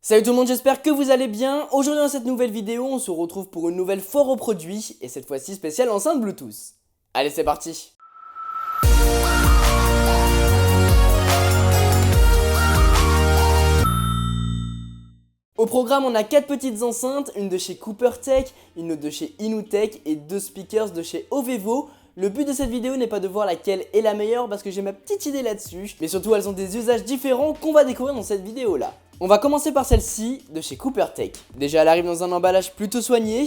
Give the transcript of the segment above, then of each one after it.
Salut tout le monde, j'espère que vous allez bien. Aujourd'hui dans cette nouvelle vidéo, on se retrouve pour une nouvelle foire aux produits et cette fois-ci spéciale enceinte Bluetooth. Allez, c'est parti. Au programme, on a 4 petites enceintes, une de chez CooperTech, une autre de chez Inutech et 2 speakers de chez Ovevo. Le but de cette vidéo n'est pas de voir laquelle est la meilleure parce que j'ai ma petite idée là-dessus, mais surtout elles ont des usages différents qu'on va découvrir dans cette vidéo là. On va commencer par celle-ci de chez CooperTech. Déjà elle arrive dans un emballage plutôt soigné.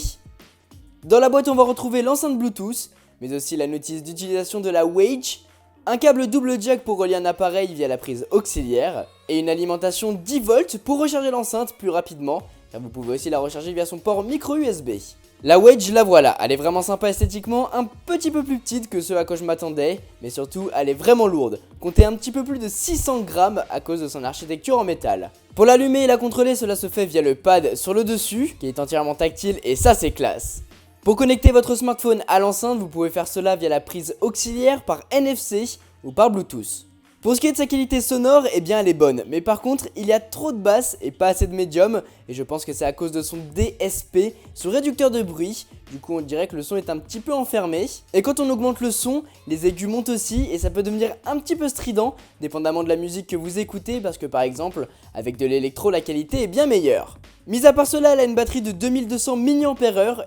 Dans la boîte on va retrouver l'enceinte Bluetooth, mais aussi la notice d'utilisation de la Wage, un câble double jack pour relier un appareil via la prise auxiliaire, et une alimentation 10 volts pour recharger l'enceinte plus rapidement, car vous pouvez aussi la recharger via son port micro USB. La Wedge, la voilà, elle est vraiment sympa esthétiquement, un petit peu plus petite que ce à quoi je m'attendais, mais surtout elle est vraiment lourde, comptez un petit peu plus de 600 grammes à cause de son architecture en métal. Pour l'allumer et la contrôler, cela se fait via le pad sur le dessus, qui est entièrement tactile et ça c'est classe. Pour connecter votre smartphone à l'enceinte, vous pouvez faire cela via la prise auxiliaire par NFC ou par Bluetooth. Pour ce qui est de sa qualité sonore, eh bien elle est bonne, mais par contre il y a trop de basses et pas assez de médium, et je pense que c'est à cause de son DSP, son réducteur de bruit, du coup on dirait que le son est un petit peu enfermé, et quand on augmente le son, les aigus montent aussi, et ça peut devenir un petit peu strident, dépendamment de la musique que vous écoutez, parce que par exemple, avec de l'électro la qualité est bien meilleure. Mis à part cela, elle a une batterie de 2200 mAh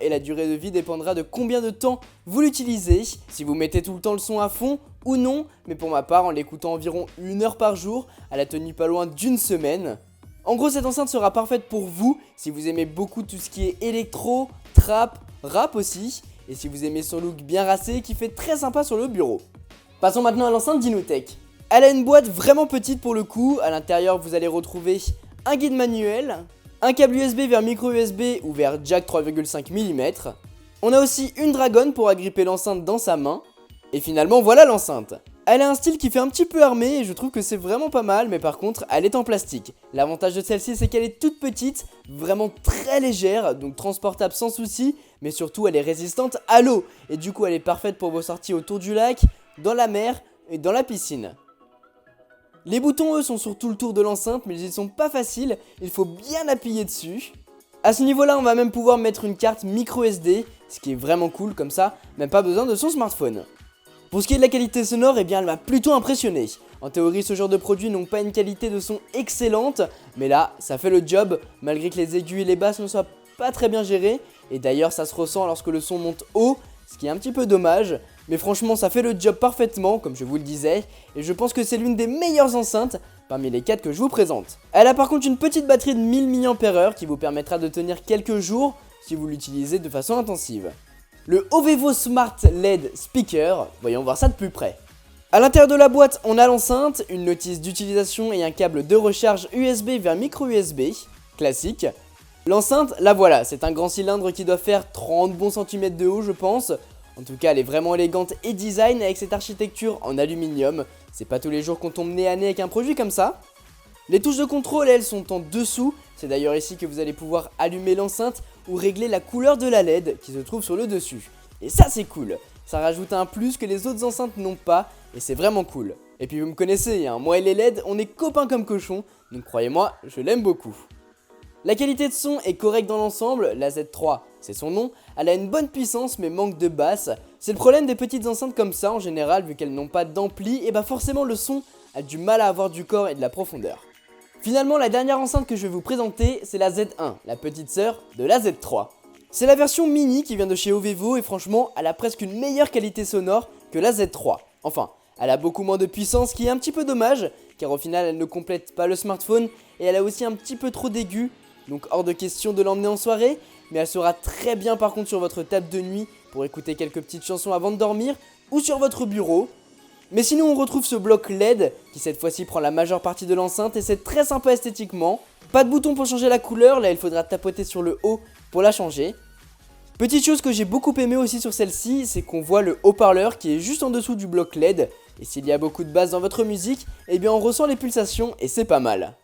et la durée de vie dépendra de combien de temps vous l'utilisez, si vous mettez tout le temps le son à fond ou non, mais pour ma part en l'écoutant environ 1 heure par jour, elle a tenu pas loin d'une semaine. En gros cette enceinte sera parfaite pour vous si vous aimez beaucoup tout ce qui est électro, trap, rap aussi, et si vous aimez son look bien racé qui fait très sympa sur le bureau. Passons maintenant à l'enceinte d'Inutech. Elle a une boîte vraiment petite pour le coup, à l'intérieur vous allez retrouver un guide manuel, un câble USB vers micro USB ou vers jack 3,5 mm. On a aussi une dragonne pour agripper l'enceinte dans sa main. Et finalement voilà l'enceinte. Elle a un style qui fait un petit peu armé et je trouve que c'est vraiment pas mal, mais par contre elle est en plastique. L'avantage de celle-ci c'est qu'elle est toute petite, vraiment très légère, donc transportable sans souci, mais surtout elle est résistante à l'eau. Et du coup elle est parfaite pour vos sorties autour du lac, dans la mer et dans la piscine. Les boutons eux sont sur tout le tour de l'enceinte, mais ils sont pas faciles, il faut bien appuyer dessus. À ce niveau là on va même pouvoir mettre une carte micro SD, ce qui est vraiment cool comme ça, même pas besoin de son smartphone. Pour ce qui est de la qualité sonore, eh bien elle m'a plutôt impressionné. En théorie ce genre de produits n'ont pas une qualité de son excellente, mais là ça fait le job malgré que les aigus et les basses ne soient pas très bien gérés, et d'ailleurs ça se ressent lorsque le son monte haut, ce qui est un petit peu dommage, mais franchement ça fait le job parfaitement comme je vous le disais, et je pense que c'est l'une des meilleures enceintes parmi les 4 que je vous présente. Elle a par contre une petite batterie de 1000 mAh qui vous permettra de tenir quelques jours si vous l'utilisez de façon intensive. Le Ovevo Smart LED Speaker, voyons voir ça de plus près. A l'intérieur de la boîte, on a l'enceinte, une notice d'utilisation et un câble de recharge USB vers micro USB, classique. L'enceinte, la voilà, c'est un grand cylindre qui doit faire 30 bons centimètres de haut je pense. En tout cas elle est vraiment élégante et design avec cette architecture en aluminium. C'est pas tous les jours qu'on tombe nez à nez avec un produit comme ça. Les touches de contrôle elles sont en dessous, c'est d'ailleurs ici que vous allez pouvoir allumer l'enceinte ou régler la couleur de la LED qui se trouve sur le dessus. Et ça c'est cool, ça rajoute un plus que les autres enceintes n'ont pas et c'est vraiment cool. Et puis vous me connaissez, hein, moi et les LED on est copains comme cochons, donc croyez-moi je l'aime beaucoup. La qualité de son est correcte dans l'ensemble, la Z3 c'est son nom, elle a une bonne puissance mais manque de basse. C'est le problème des petites enceintes comme ça en général vu qu'elles n'ont pas d'ampli, et bah forcément le son a du mal à avoir du corps et de la profondeur. Finalement la dernière enceinte que je vais vous présenter c'est la Z1, la petite sœur de la Z3. C'est la version mini qui vient de chez Ovevo et franchement elle a presque une meilleure qualité sonore que la Z3. Enfin, elle a beaucoup moins de puissance, ce qui est un petit peu dommage car au final elle ne complète pas le smartphone et elle a aussi un petit peu trop d'aigus, donc hors de question de l'emmener en soirée, mais elle sera très bien par contre sur votre table de nuit pour écouter quelques petites chansons avant de dormir ou sur votre bureau. Mais sinon on retrouve ce bloc LED qui cette fois-ci prend la majeure partie de l'enceinte et c'est très sympa esthétiquement. Pas de bouton pour changer la couleur, là il faudra tapoter sur le haut pour la changer. Petite chose que j'ai beaucoup aimé aussi sur celle-ci, c'est qu'on voit le haut-parleur qui est juste en dessous du bloc LED. Et s'il y a beaucoup de basses dans votre musique, eh bien on ressent les pulsations et c'est pas mal.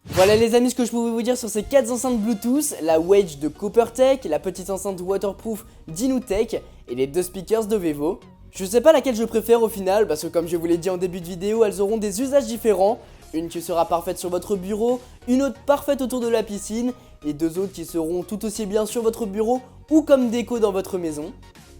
Voilà les amis ce que je pouvais vous dire sur ces 4 enceintes Bluetooth, la Wedge de CooperTech, la petite enceinte waterproof d'Inutech et les 2 speakers d'Ovevo. Je sais pas laquelle je préfère au final parce que comme je vous l'ai dit en début de vidéo, elles auront des usages différents. Une qui sera parfaite sur votre bureau, une autre parfaite autour de la piscine et 2 autres qui seront tout aussi bien sur votre bureau ou comme déco dans votre maison.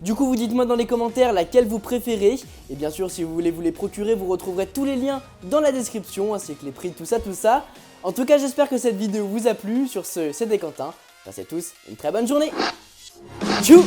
Du coup, vous dites-moi dans les commentaires laquelle vous préférez et bien sûr si vous voulez vous les procurer, vous retrouverez tous les liens dans la description ainsi que les prix, tout ça. En tout cas, j'espère que cette vidéo vous a plu. Sur ce, c'était Quentin. Passez tous une très bonne journée. Tchou!